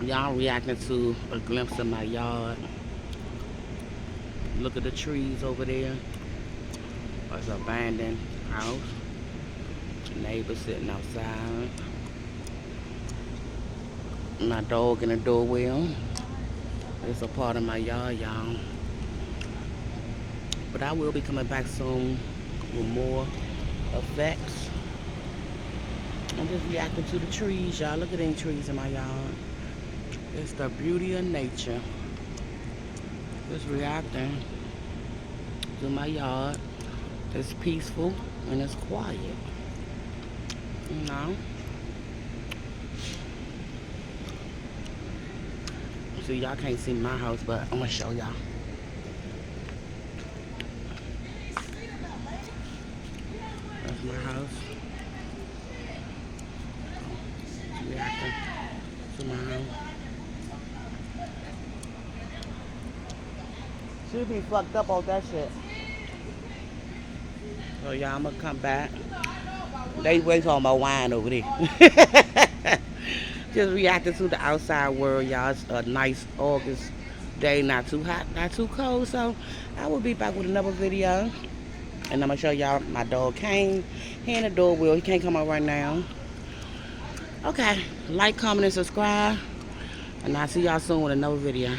Y'all reacting to a glimpse of my yard. Look at the trees over there. It's an abandoned house. Neighbor sitting outside. My dog in the doorway. It's a part of my yard, y'all. But I will be coming back soon with more effects. I'm just reacting to the trees, y'all. Look at them trees in my yard. It's the beauty of nature. Just reacting to my yard. It's peaceful and it's quiet. You know? See, y'all can't see my house, but I'm gonna show y'all. That's my house. Reacting to my house. Should be fucked up on that shit. So y'all, I'm gonna come back. They wait on my wine over there. Just reacting to the outside world, y'all. It's a nice August day, not too hot, not too cold. So I will be back with another video. And I'm gonna show y'all my dog Kane. He in the door wheel. He can't come out right now. Okay. Like, comment, and subscribe. And I'll see y'all soon with another video.